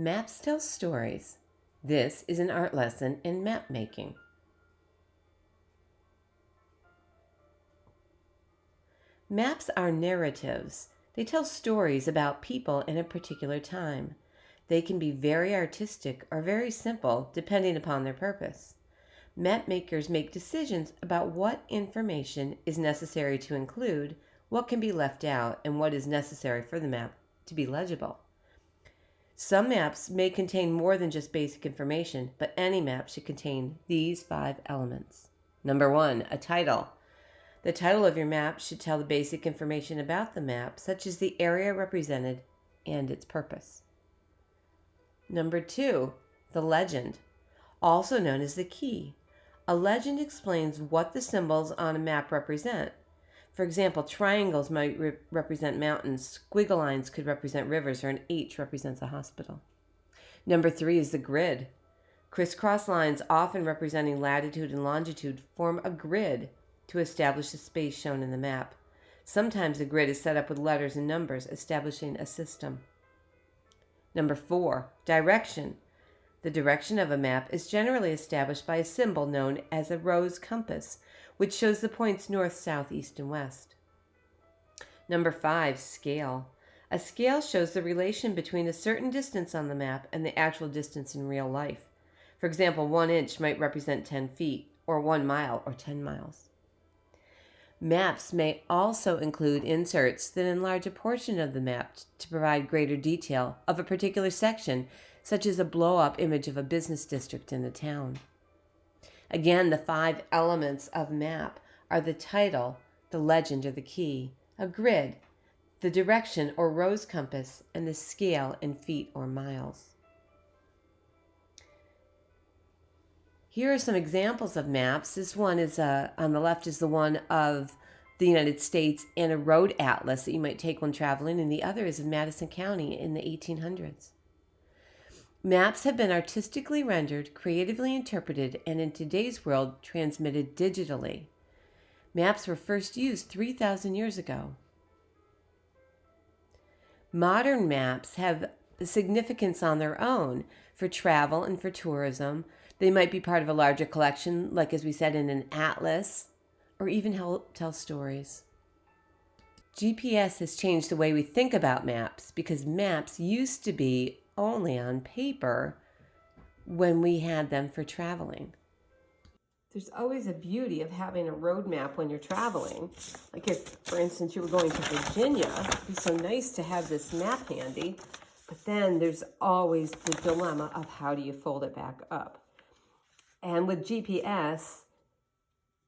Maps tell stories. This is an art lesson in map making. Maps are narratives. They tell stories about people in a particular time. They can be very artistic or very simple, depending upon their purpose. Map makers make decisions about what information is necessary to include, what can be left out, and what is necessary for the map to be legible. Some maps may contain more than just basic information, but any map should contain these 5 elements. Number 1, a title. The title of your map should tell the basic information about the map, such as the area represented and its purpose. Number 2, the legend, also known as the key. A legend explains what the symbols on a map represent. For example, triangles might represent mountains, squiggle lines could represent rivers, or an H represents a hospital. Number 3 is the grid. Crisscross lines, often representing latitude and longitude, form a grid to establish the space shown in the map. Sometimes the grid is set up with letters and numbers, establishing a system. Number 4, direction. The direction of a map is generally established by a symbol known as a rose compass, which shows the points north, south, east, and west. Number 5, scale. A scale shows the relation between a certain distance on the map and the actual distance in real life. For example, 1 inch might represent 10 feet, or 1 mile, or 10 miles. Maps may also include inserts that enlarge a portion of the map to provide greater detail of a particular section, such as a blow-up image of a business district in a town. Again, the 5 elements of map are the title, the legend or the key, a grid, the direction or rose compass, and the scale in feet or miles. Here are some examples of maps. This one is on the left is the one of the United States and a road atlas that you might take when traveling, and the other is of Madison County in the 1800s. Maps have been artistically rendered, creatively interpreted, and in today's world, transmitted digitally. Maps were first used 3,000 years ago. Modern maps have significance on their own for travel and for tourism. They might be part of a larger collection, like as we said, in an atlas, or even help tell stories. GPS has changed the way we think about maps because maps used to be only on paper when we had them for traveling. There's always a beauty of having a road map when you're traveling. Like if, for instance, you were going to Virginia, it'd be so nice to have this map handy, but then there's always the dilemma of how do you fold it back up. And with GPS,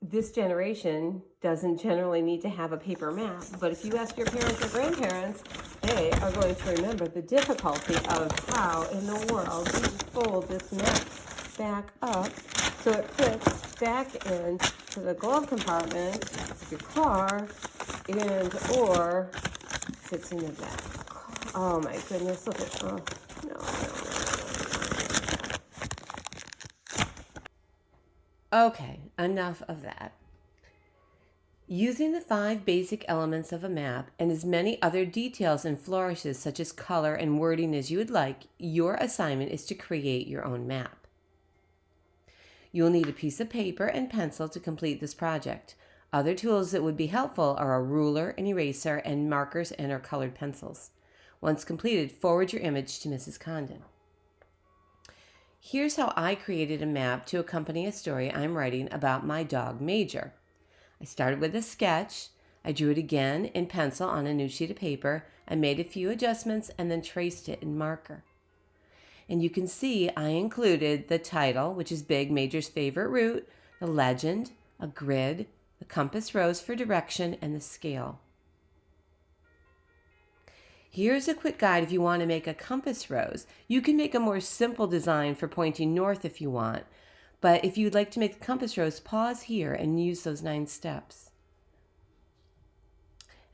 this generation doesn't generally need to have a paper map, but if you ask your parents or grandparents, they are going to remember the difficulty of how in the world you fold this map back up so it fits back into the glove compartment of your car and or fits in the back. Oh my goodness, look at, oh, no. Okay, enough of that. Using the 5 basic elements of a map and as many other details and flourishes such as color and wording as you would like, your assignment is to create your own map. You will need a piece of paper and pencil to complete this project. Other tools that would be helpful are a ruler, an eraser, and markers and/or colored pencils. Once completed, forward your image to Mrs. Condon. Here's how I created a map to accompany a story I'm writing about my dog, Major. I started with a sketch. I drew it again in pencil on a new sheet of paper. I made a few adjustments and then traced it in marker. And you can see I included the title, which is Big Major's Favorite Route, the legend, a grid, the compass rose for direction, and the scale. Here's a quick guide if you want to make a compass rose. You can make a more simple design for pointing north if you want, but if you'd like to make the compass rose, pause here and use those 9 steps.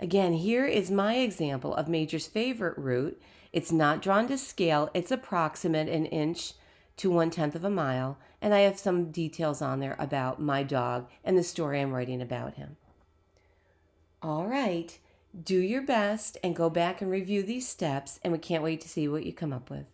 Again, here is my example of Major's favorite route. It's not drawn to scale, it's approximate an inch to 1/10 of a mile, and I have some details on there about my dog and the story I'm writing about him. All right. Do your best and go back and review these steps, and we can't wait to see what you come up with.